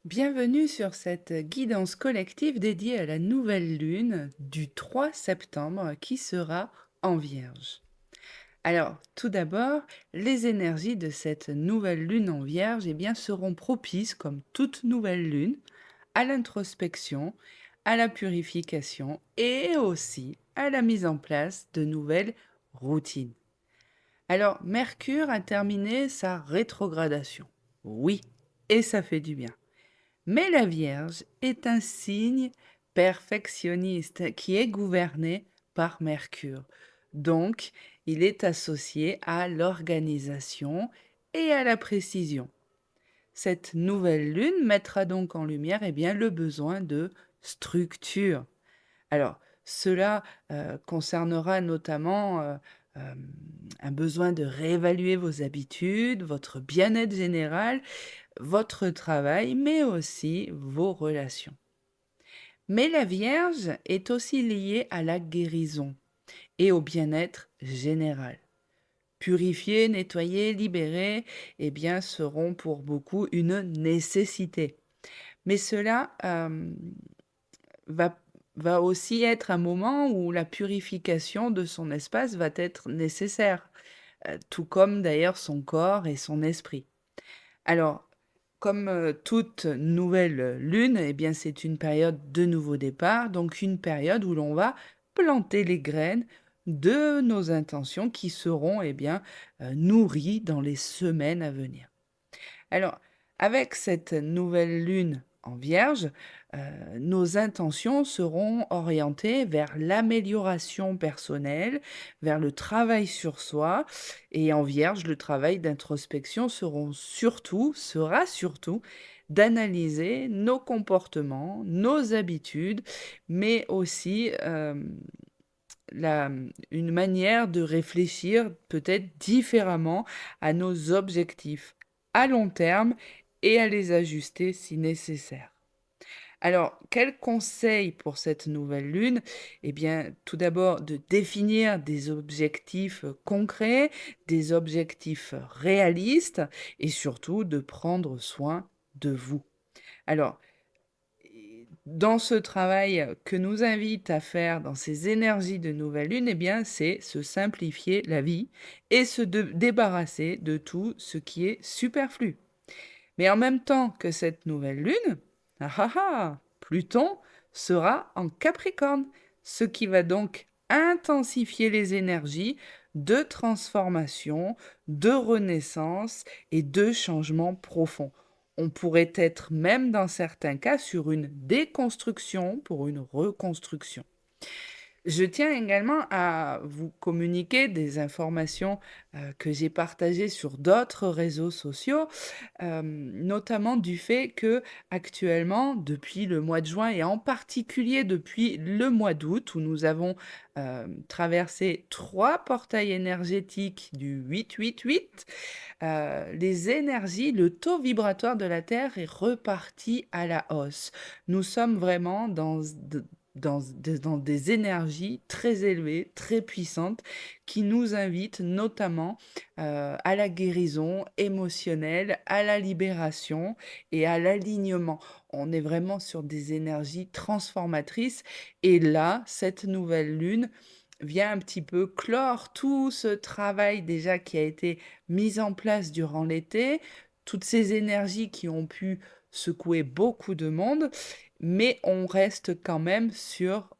Bienvenue sur cette guidance collective dédiée à la nouvelle lune du 3 septembre qui sera en Vierge. Alors, tout d'abord, les énergies de cette nouvelle lune en Vierge seront propices, comme toute nouvelle lune, à l'introspection, à la purification et aussi à la mise en place de nouvelles routines. Alors, Mercure a terminé sa rétrogradation. Oui, et ça fait du bien. Mais la Vierge est un signe perfectionniste qui est gouverné par Mercure. Donc, il est associé à l'organisation et à la précision. Cette nouvelle lune mettra donc en lumière le besoin de structure. Alors, cela concernera notamment un besoin de réévaluer vos habitudes, votre bien-être général, votre travail, mais aussi vos relations. Mais la Vierge est aussi liée à la guérison et au bien-être général. Purifier, nettoyer, libérer, seront pour beaucoup une nécessité. Mais cela va, va aussi être un moment où la purification de son espace va être nécessaire, tout comme d'ailleurs son corps et son esprit. Alors, comme toute nouvelle lune, c'est une période de nouveau départ, donc une période où l'on va planter les graines de nos intentions qui seront nourries dans les semaines à venir. Alors, avec cette nouvelle lune en Vierge, nos intentions seront orientées vers l'amélioration personnelle, vers le travail sur soi. Et en Vierge, le travail d'introspection sera surtout d'analyser nos comportements, nos habitudes, mais aussi une manière de réfléchir peut-être différemment à nos objectifs à long terme et à les ajuster si nécessaire. Alors, quel conseil pour cette nouvelle lune? Tout d'abord, de définir des objectifs concrets, des objectifs réalistes et surtout de prendre soin de vous. Alors, dans ce travail que nous invite à faire dans ces énergies de nouvelle lune, c'est se simplifier la vie et débarrasser de tout ce qui est superflu. Mais en même temps que cette nouvelle lune, Pluton sera en Capricorne, ce qui va donc intensifier les énergies de transformation, de renaissance et de changement profond. On pourrait être même dans certains cas sur une déconstruction pour une reconstruction. Je tiens également à vous communiquer des informations que j'ai partagées sur d'autres réseaux sociaux, notamment du fait que actuellement, depuis le mois de juin et en particulier depuis le mois d'août, où nous avons traversé 3 portails énergétiques du 888, les énergies, le taux vibratoire de la Terre est reparti à la hausse. Nous sommes vraiment dans des énergies très élevées, très puissantes, qui nous invitent notamment à la guérison émotionnelle, à la libération et à l'alignement. On est vraiment sur des énergies transformatrices. Et là, cette nouvelle lune vient un petit peu clore tout ce travail déjà qui a été mis en place durant l'été, toutes ces énergies qui ont pu secouer beaucoup de monde, mais on reste quand même sur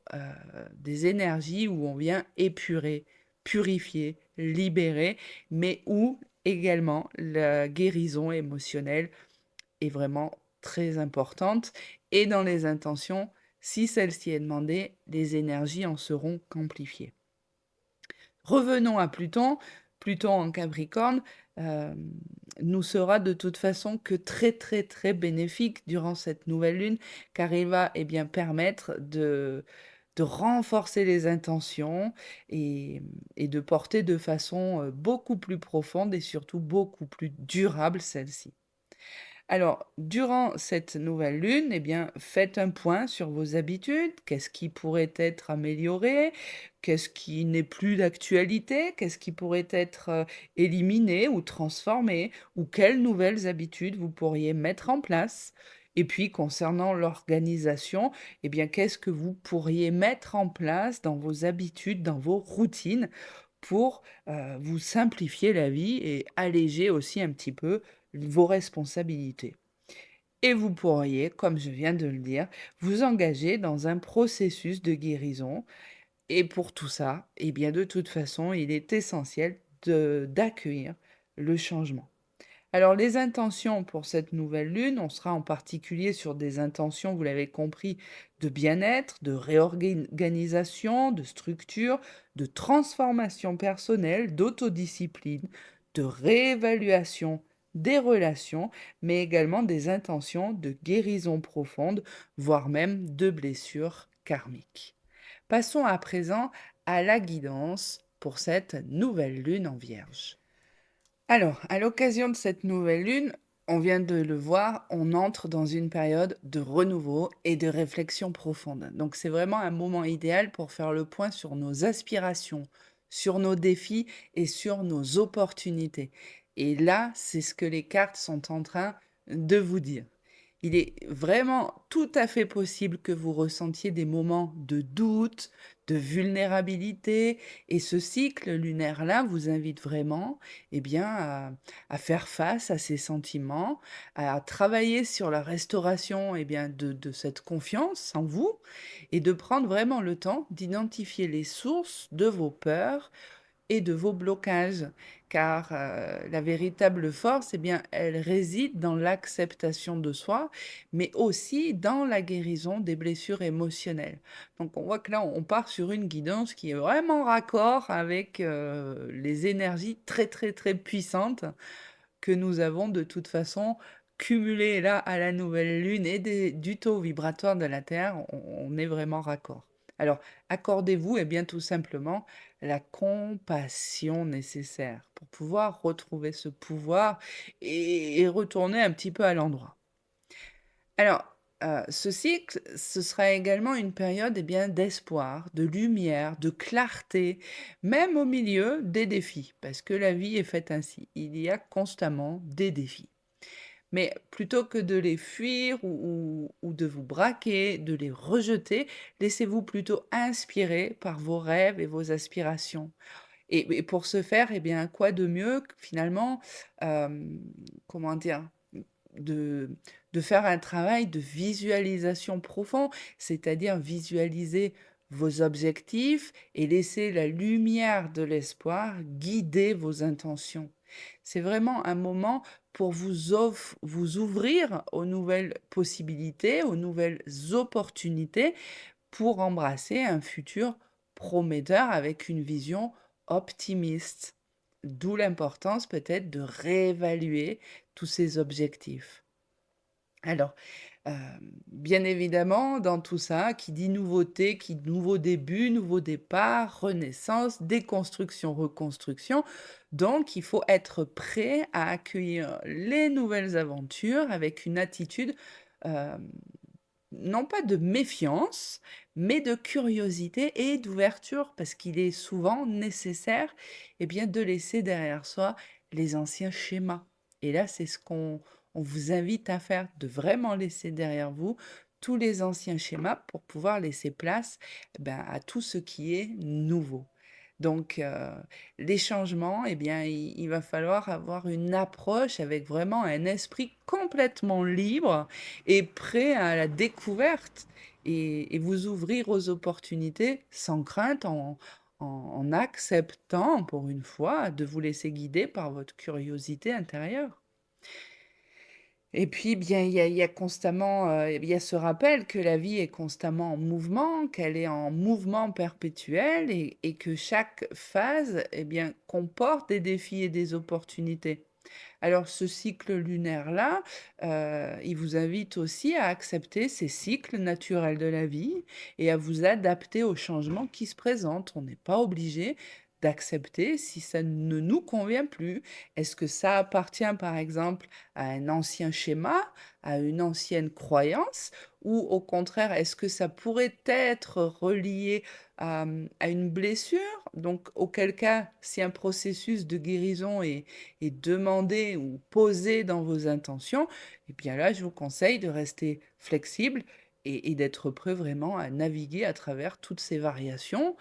des énergies où on vient épurer, purifier, libérer, mais où également la guérison émotionnelle est vraiment très importante. Et dans les intentions, si celle-ci est demandée, les énergies en seront qu'amplifiées. Revenons à Pluton. Pluton en Capricorne nous sera de toute façon que très très très bénéfique durant cette nouvelle lune, car il va permettre de renforcer les intentions et de porter de façon beaucoup plus profonde et surtout beaucoup plus durable celle-ci. Alors, durant cette nouvelle lune, faites un point sur vos habitudes. Qu'est-ce qui pourrait être amélioré? Qu'est-ce qui n'est plus d'actualité? Qu'est-ce qui pourrait être éliminé ou transformé? Ou quelles nouvelles habitudes vous pourriez mettre en place? Et puis concernant l'organisation, eh bien, qu'est-ce que vous pourriez mettre en place dans vos habitudes, dans vos routines pour, vous simplifier la vie et alléger aussi un petit peu vos responsabilités? Et vous pourriez, comme je viens de le dire, vous engager dans un processus de guérison et pour tout ça, eh bien, de toute façon, il est essentiel d'accueillir le changement. Alors, les intentions pour cette nouvelle lune, on sera en particulier sur des intentions, vous l'avez compris, de bien-être, de réorganisation, de structure, de transformation personnelle, d'autodiscipline, de réévaluation des relations, mais également des intentions de guérison profonde, voire même de blessures karmiques. Passons à présent à la guidance pour cette nouvelle lune en Vierge. Alors, à l'occasion de cette nouvelle lune, on vient de le voir, on entre dans une période de renouveau et de réflexion profonde. Donc, c'est vraiment un moment idéal pour faire le point sur nos aspirations, sur nos défis et sur nos opportunités. Et là, c'est ce que les cartes sont en train de vous dire. Il est vraiment tout à fait possible que vous ressentiez des moments de doute, de vulnérabilité, et ce cycle lunaire-là vous invite vraiment eh bien, à faire face à ces sentiments, à travailler sur la restauration eh bien, de cette confiance en vous, et de prendre vraiment le temps d'identifier les sources de vos peurs et de vos blocages. Car la véritable force, eh bien, elle réside dans l'acceptation de soi, mais aussi dans la guérison des blessures émotionnelles. Donc on voit que là, on part sur une guidance qui est vraiment raccord avec les énergies très très très puissantes que nous avons de toute façon cumulées là à la nouvelle lune et du taux vibratoire de la Terre, on est vraiment raccord. Alors, accordez-vous, et bien tout simplement, la compassion nécessaire pour pouvoir retrouver ce pouvoir et retourner un petit peu à l'endroit. Alors, ce cycle, ce sera également une période eh bien, d'espoir, de lumière, de clarté, même au milieu des défis, parce que la vie est faite ainsi. Il y a constamment des défis. Mais plutôt que de les fuir ou de vous braquer, de les rejeter, laissez-vous plutôt inspirer par vos rêves et vos aspirations. Et pour ce faire, eh bien, quoi de mieux que finalement, comment dire, de, de faire un travail de visualisation profond, c'est-à-dire visualiser vos objectifs et laisser la lumière de l'espoir guider vos intentions. C'est vraiment un moment pour vous ouvrir aux nouvelles possibilités, aux nouvelles opportunités pour embrasser un futur prometteur avec une vision optimiste. D'où l'importance peut-être de réévaluer tous ces objectifs. Alors, bien évidemment, dans tout ça, qui dit nouveauté, qui dit nouveau début, nouveau départ, renaissance, déconstruction, reconstruction. Donc, il faut être prêt à accueillir les nouvelles aventures avec une attitude, hem, non pas de méfiance, mais de curiosité et d'ouverture, parce qu'il est souvent nécessaire, eh bien, de laisser derrière soi les anciens schémas. Et là, c'est ce qu'on vous invite à faire, de vraiment laisser derrière vous tous les anciens schémas pour pouvoir laisser place, ben, à tout ce qui est nouveau. Donc, les changements, eh bien, il va falloir avoir une approche avec vraiment un esprit complètement libre et prêt à la découverte et vous ouvrir aux opportunités sans crainte en acceptant, pour une fois, de vous laisser guider par votre curiosité intérieure. Et puis, bien, il y a constamment, il y a ce rappel que la vie est constamment en mouvement, qu'elle est en mouvement perpétuel et que chaque phase, eh bien, comporte des défis et des opportunités. Alors ce cycle lunaire-là, il vous invite aussi à accepter ces cycles naturels de la vie et à vous adapter aux changements qui se présentent. On n'est pas obligé d'accepter si ça ne nous convient plus. Est-ce que ça appartient, par exemple, à un ancien schéma, à une ancienne croyance? Ou au contraire, est-ce que ça pourrait être relié à une blessure? Donc, auquel cas, si un processus de guérison est demandé ou posé dans vos intentions, eh bien là, je vous conseille de rester flexible et d'être prêt vraiment à naviguer à travers toutes ces variations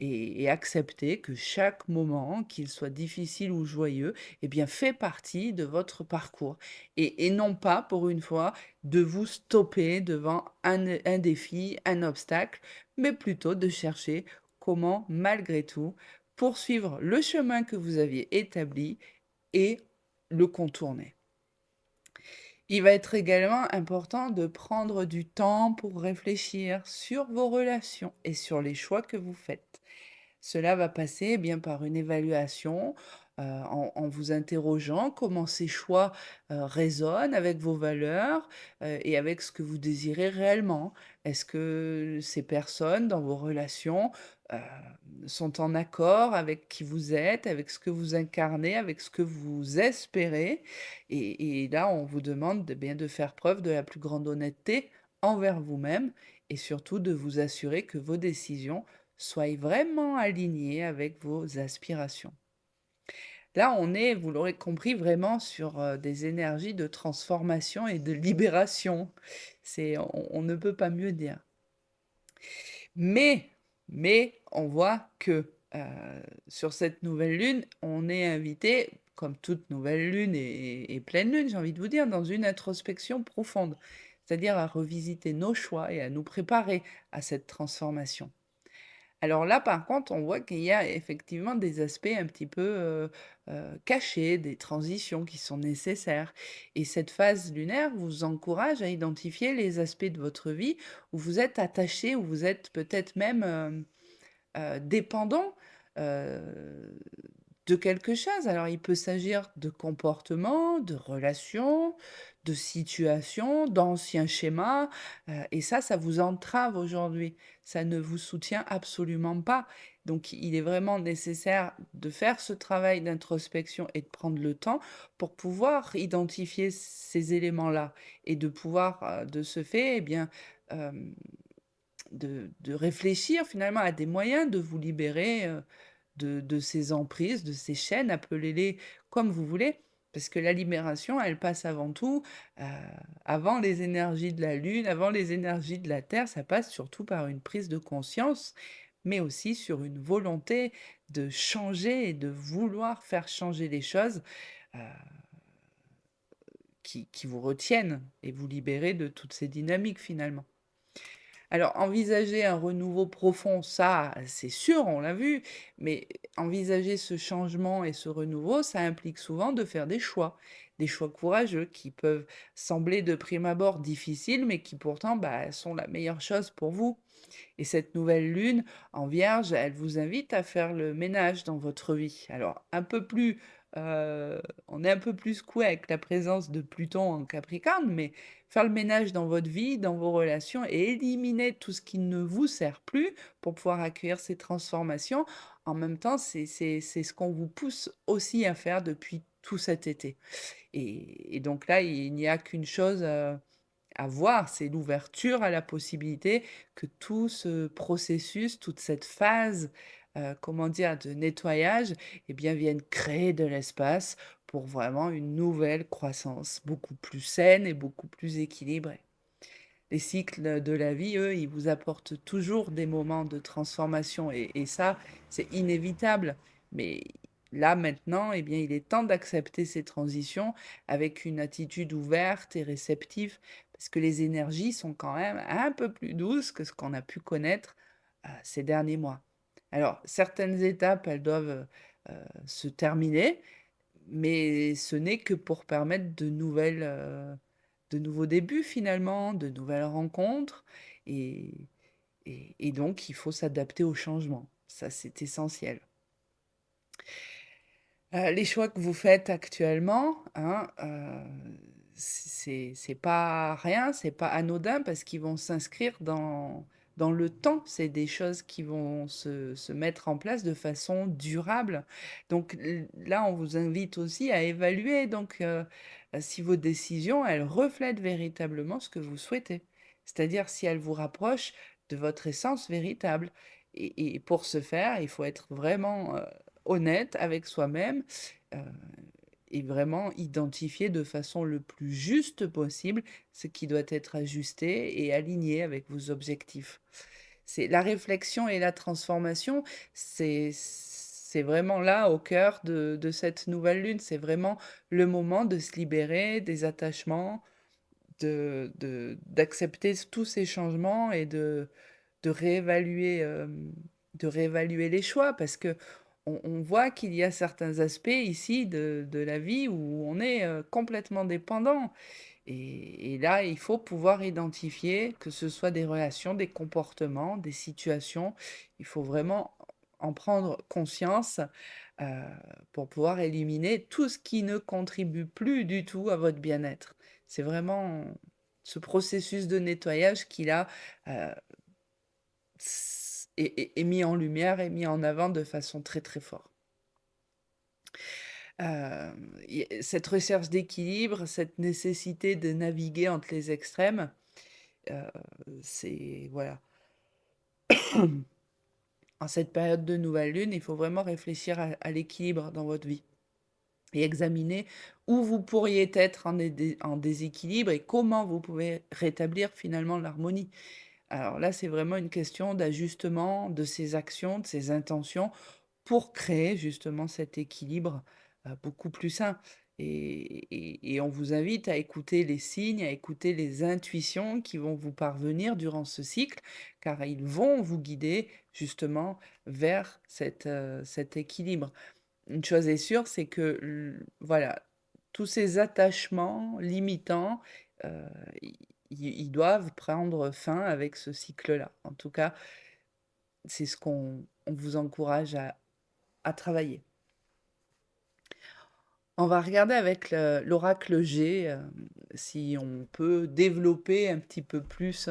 et accepter que chaque moment, qu'il soit difficile ou joyeux, eh bien, fait partie de votre parcours. Et non pas, pour une fois, de vous stopper devant un défi, un obstacle, mais plutôt de chercher comment, malgré tout, poursuivre le chemin que vous aviez établi et le contourner. Il va être également important de prendre du temps pour réfléchir sur vos relations et sur les choix que vous faites. Cela va passer eh bien par une évaluation, en vous interrogeant comment ces choix, résonnent avec vos valeurs, et avec ce que vous désirez réellement. Est-ce que ces personnes dans vos relations, sont en accord avec qui vous êtes, avec ce que vous incarnez, avec ce que vous espérez? Et là, on vous demande de bien de faire preuve de la plus grande honnêteté envers vous-même et surtout de vous assurer que vos décisions soyez vraiment aligné avec vos aspirations. Là, on est, vous l'aurez compris, vraiment sur, des énergies de transformation et de libération. On ne peut pas mieux dire. Mais on voit que, sur cette nouvelle lune, on est invité, comme toute nouvelle lune et pleine lune, j'ai envie de vous dire, dans une introspection profonde. C'est-à-dire à revisiter nos choix et à nous préparer à cette transformation. Alors là, par contre, on voit qu'il y a effectivement des aspects un petit peu, cachés, des transitions qui sont nécessaires et cette phase lunaire vous encourage à identifier les aspects de votre vie où vous êtes attaché, où vous êtes peut-être même, dépendant, heu, de quelque chose. Alors il peut s'agir de comportements, de relations, de situations, d'anciens schémas, et ça vous entrave aujourd'hui. Ça ne vous soutient absolument pas. Donc il est vraiment nécessaire de faire ce travail d'introspection et de prendre le temps pour pouvoir identifier ces éléments-là et de pouvoir, de ce fait, eh bien, hem de réfléchir finalement à des moyens de vous libérer, de ces emprises, de ces chaînes, appelez-les comme vous voulez. Parce que la libération, elle passe avant tout, heu, avant les énergies de la Lune, avant les énergies de la Terre, ça passe surtout par une prise de conscience, mais aussi sur une volonté de changer et de vouloir faire changer les choses, heu, qui vous retiennent et vous libérer de toutes ces dynamiques finalement. Alors, envisager un renouveau profond, ça, c'est sûr, on l'a vu, mais envisager ce changement et ce renouveau, ça implique souvent de faire des choix courageux qui peuvent sembler de prime abord difficiles, mais qui pourtant bah, sont la meilleure chose pour vous. Et cette nouvelle lune en Vierge, elle vous invite à faire le ménage dans votre vie. Alors, on est un peu plus secoué avec la présence de Pluton en Capricorne, mais faire le ménage dans votre vie, dans vos relations et éliminer tout ce qui ne vous sert plus pour pouvoir accueillir ces transformations, en même temps, c'est ce qu'on vous pousse aussi à faire depuis tout cet été. Et donc là, il n'y a qu'une chose, à voir, c'est l'ouverture à la possibilité que tout ce processus, toute cette phase, comment dire? De nettoyage et bien, vienne créer de l'espace pour vraiment une nouvelle croissance beaucoup plus saine et beaucoup plus équilibrée. Les cycles de la vie, eux, ils vous apportent toujours des moments de transformation et ça, c'est inévitable. Mais là, maintenant, eh bien, il est temps d'accepter ces transitions avec une attitude ouverte et réceptive parce que les énergies sont quand même un peu plus douces que ce qu'on a pu connaître, ces derniers mois. Alors, certaines étapes, elles doivent, se terminer, mais ce n'est que pour permettre de nouveaux débuts finalement, de nouvelles rencontres et et donc il faut s'adapter au changement. Ça, c'est essentiel. Les choix que vous faites actuellement, hein, c'est pas rien, c'est pas anodin parce qu'ils vont s'inscrire dans dans le temps. C'est des choses qui vont se mettre en place de façon durable. Donc là, on vous invite aussi à évaluer si vos décisions, elles reflètent véritablement ce que vous souhaitez. C'est-à-dire si elles vous rapprochent de votre essence véritable. Et pour ce faire, il faut être vraiment, honnête avec soi-même, heu et vraiment identifier de façon le plus juste possible ce qui doit être ajusté et aligné avec vos objectifs. C'est la réflexion et la transformation, c'est vraiment là au cœur de cette nouvelle lune. C'est vraiment le moment de se libérer des attachements, d'accepter tous ces changements et de réévaluer, de réévaluer les choix parce qu'on voit qu'il y a certains aspects ici de la vie où on est, complètement dépendant et là, il faut pouvoir identifier que ce soit des relations, des comportements, des situations. Il faut vraiment en prendre conscience, heu, pour pouvoir éliminer tout ce qui ne contribue plus du tout à votre bien-être. C'est vraiment ce processus de nettoyage qui là, heu, est mis en lumière et mis en avant de façon très, très forte. Y cette recherche d'équilibre, cette nécessité de naviguer entre les extrêmes, heu, c'est voilà. En cette période de nouvelle lune, il faut vraiment réfléchir à l'équilibre dans votre vie et examiner où vous pourriez être en déséquilibre et comment vous pouvez rétablir finalement l'harmonie. Alors là, c'est vraiment une question d'ajustement de ses actions, de ses intentions pour créer justement cet équilibre, beaucoup plus sain et on vous invite à écouter les signes, à écouter les intuitions qui vont vous parvenir durant ce cycle, car ils vont vous guider justement vers cet équilibre. Une chose est sûre, c'est que voilà, tous ces attachements limitants, heu, ils doivent prendre fin avec ce cycle-là. En tout cas, c'est ce qu'on vous encourage à travailler. On va regarder avec l'oracle G, si on peut développer un petit peu plus,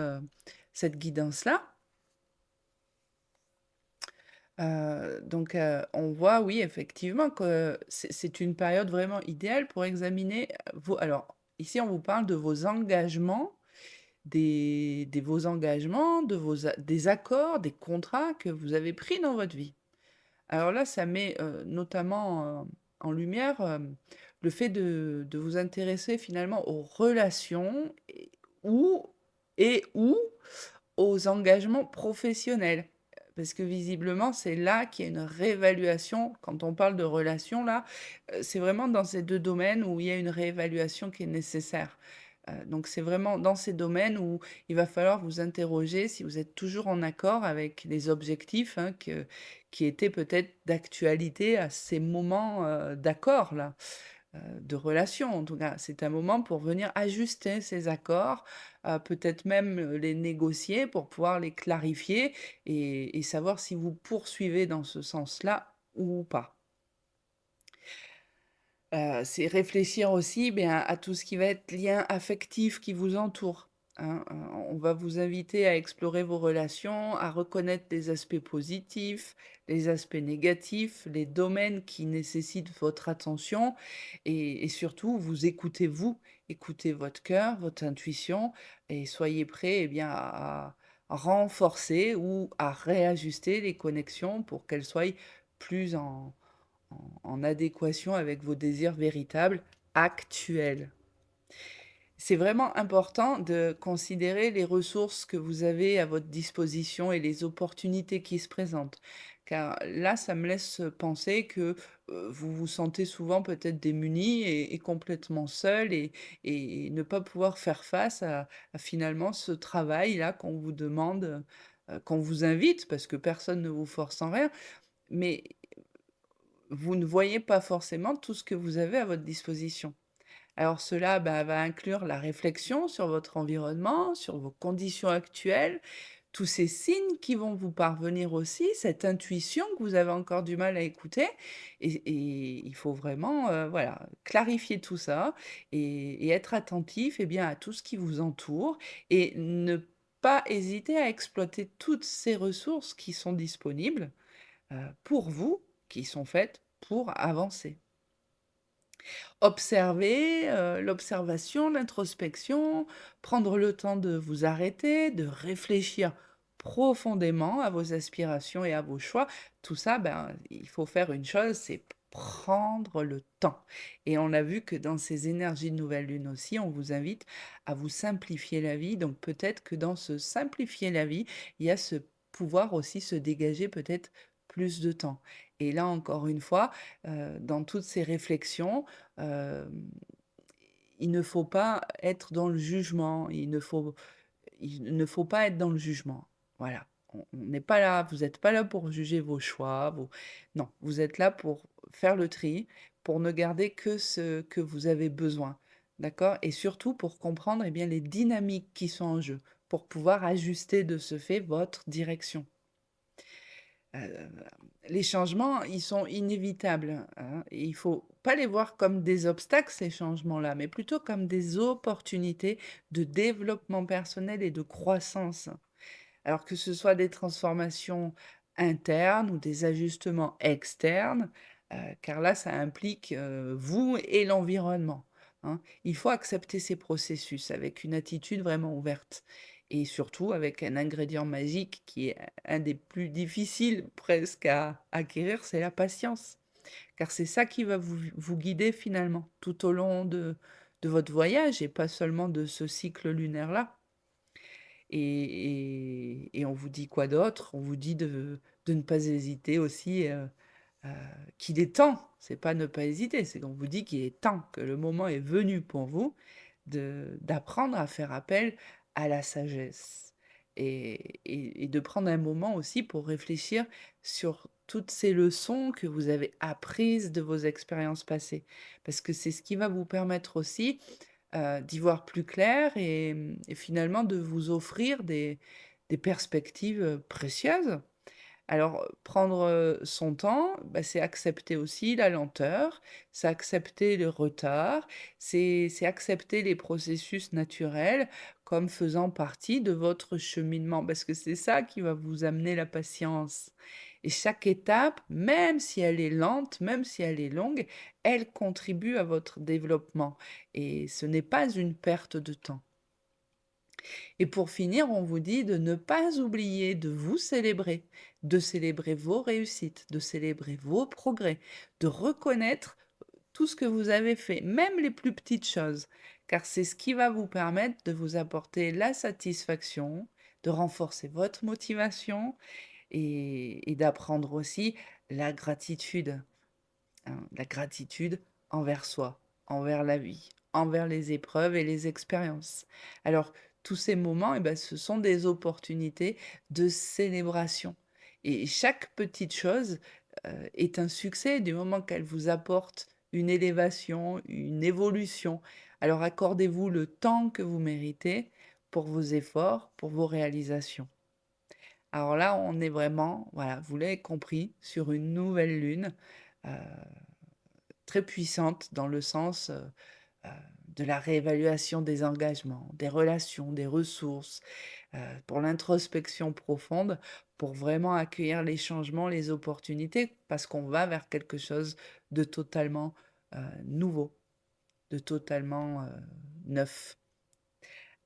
cette guidance-là. On voit, oui, effectivement que c'est une période vraiment idéale pour examiner, vos alors, ici, on vous parle de vos engagements, vos engagements, des accords, des contrats que vous avez pris dans votre vie. Alors là, ça met, notamment, en lumière, le fait de vous intéresser finalement aux relations ou ou aux engagements professionnels. Parce que visiblement, c'est là qu'il y a une réévaluation. Quand on parle de relations là, c'est vraiment dans ces 2 domaines où il y a une réévaluation qui est nécessaire. Donc c'est vraiment dans ces domaines où il va falloir vous interroger si vous êtes toujours en accord avec les objectifs, hein, qui étaient peut-être d'actualité à ces moments, d'accord là, de relation en tout cas. C'est un moment pour venir ajuster ces accords, peut-être même, les négocier pour pouvoir les clarifier et savoir si vous poursuivez dans ce sens-là ou pas. C'est réfléchir aussi, bien, à tout ce qui va être lien affectif qui vous entoure, hein. On va vous inviter à explorer vos relations, à reconnaître les aspects positifs, les aspects négatifs, les domaines qui nécessitent votre attention et surtout vous écoutez vous, écoutez votre cœur, votre intuition et soyez prêts, eh bien, à renforcer ou à réajuster les connexions pour qu'elles soient plus en adéquation avec vos désirs véritables actuels. C'est vraiment important de considérer les ressources que vous avez à votre disposition et les opportunités qui se présentent. Car là, ça me laisse penser que vous vous sentez souvent peut-être démuni et complètement seul et ne pas pouvoir faire face à finalement ce travail-là qu'on vous demande, qu'on vous invite, parce que personne ne vous force en rien. Mais vous ne voyez pas forcément tout ce que vous avez à votre disposition. Alors cela, bah, va inclure la réflexion sur votre environnement, sur vos conditions actuelles, tous ces signes qui vont vous parvenir aussi, cette intuition que vous avez encore du mal à écouter et il faut vraiment, voilà, clarifier tout ça et être attentif, eh bien, à tout ce qui vous entoure et ne pas hésiter à exploiter toutes ces ressources qui sont disponibles, pour vous, qui sont faites pour avancer. Observer, l'observation, l'introspection, prendre le temps de vous arrêter, de réfléchir profondément à vos aspirations et à vos choix. Tout ça, ben, il faut faire une chose, c'est prendre le temps. Et on a vu que dans ces énergies de nouvelle lune aussi, on vous invite à vous simplifier la vie. Donc peut-être que dans ce simplifier la vie, il y a ce pouvoir aussi se dégager peut-être plus de temps. Et là, encore une fois, dans toutes ces réflexions, Hem, il ne faut pas être dans le jugement, il ne faut pas être dans le jugement. Voilà, on n'est pas là vous êtes pas là pour juger vos choix, vos non, vous êtes là pour faire le tri, pour ne garder que ce que vous avez besoin, d'accord? Et surtout pour comprendre, eh bien, les dynamiques qui sont en jeu, pour pouvoir ajuster de ce fait votre direction. Heu, les changements, ils sont inévitables, hein, et il faut pas les voir comme des obstacles, ces changements-là, mais plutôt comme des opportunités de développement personnel et de croissance. Alors que ce soit des transformations internes ou des ajustements externes, car là, ça implique, vous et l'environnement, hein. Il faut accepter ces processus avec une attitude vraiment ouverte et surtout avec un ingrédient magique qui est un des plus difficiles presque à acquérir, c'est la patience. Car c'est ça qui va vous guider finalement tout au long de votre voyage et pas seulement de ce cycle lunaire-là. Et on vous dit quoi d'autre? On vous dit de ne pas hésiter aussi, heu, qu'il est temps, c'est pas ne pas hésiter, c'est qu'on vous dit qu'il est temps, que le moment est venu pour vous d'apprendre à faire appel à la sagesse et de prendre un moment aussi pour réfléchir sur toutes ces leçons que vous avez apprises de vos expériences passées. Parce que c'est ce qui va vous permettre aussi d'y voir plus clair et finalement de vous offrir des perspectives, précieuses. Alors, prendre, son temps, bah, c'est accepter aussi la lenteur, c'est accepter le retard, c'est accepter les processus naturels comme faisant partie de votre cheminement, parce que c'est ça qui va vous amener la patience et chaque étape, même si elle est lente, même si elle est longue, elle contribue à votre développement et ce n'est pas une perte de temps. Et pour finir, on vous dit de ne pas oublier de vous célébrer, de célébrer vos réussites, de célébrer vos progrès, de reconnaître tout ce que vous avez fait, même les plus petites choses, car c'est ce qui va vous permettre de vous apporter la satisfaction, de renforcer votre motivation et d'apprendre aussi la gratitude, hein, la gratitude envers soi, envers la vie, envers les épreuves et les expériences. Alors, tous ces moments, eh ben, ce sont des opportunités de célébration. Et chaque petite chose est un succès du moment qu'elle vous apporte une élévation, une évolution. Alors accordez-vous le temps que vous méritez pour vos efforts, pour vos réalisations. Alors là, on est vraiment, voilà, vous l'avez compris, sur une nouvelle lune. euh, Très puissante dans le sens, heu, de la réévaluation des engagements, des relations, des ressources, pour l'introspection profonde, pour vraiment accueillir les changements, les opportunités, parce qu'on va vers quelque chose de totalement, nouveau, de totalement, neuf.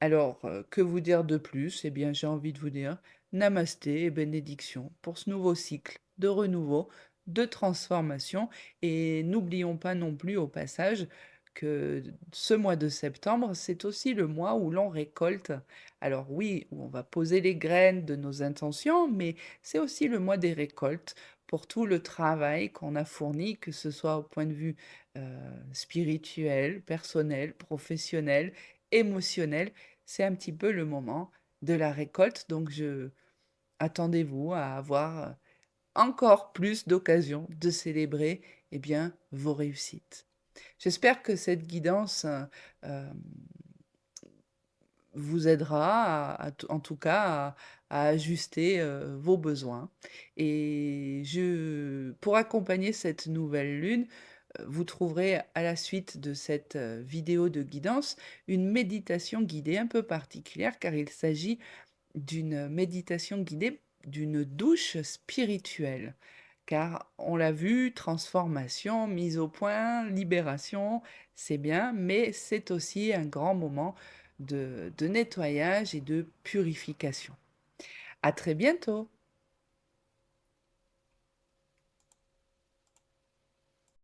Alors, que vous dire de plus? Eh bien, j'ai envie de vous dire namasté et bénédiction pour ce nouveau cycle de renouveau, de transformation et n'oublions pas non plus au passage que ce mois de septembre, c'est aussi le mois où l'on récolte. Alors oui, où on va poser les graines de nos intentions, mais c'est aussi le mois des récoltes pour tout le travail qu'on a fourni, que ce soit au point de vue, spirituel, personnel, professionnel, émotionnel. C'est un petit peu le moment de la récolte, donc je attendez-vous à avoir, encore plus d'occasions de célébrer, eh bien, vos réussites. J'espère que cette guidance, hem, vous aidera en tout cas à ajuster, vos besoins et pour accompagner cette nouvelle lune, vous trouverez à la suite de cette, vidéo de guidance, une méditation guidée un peu particulière car il s'agit d'une méditation guidée, d'une douche spirituelle. Car on l'a vu, transformation, mise au point, libération, c'est bien, mais c'est aussi un grand moment de nettoyage et de purification. À très bientôt!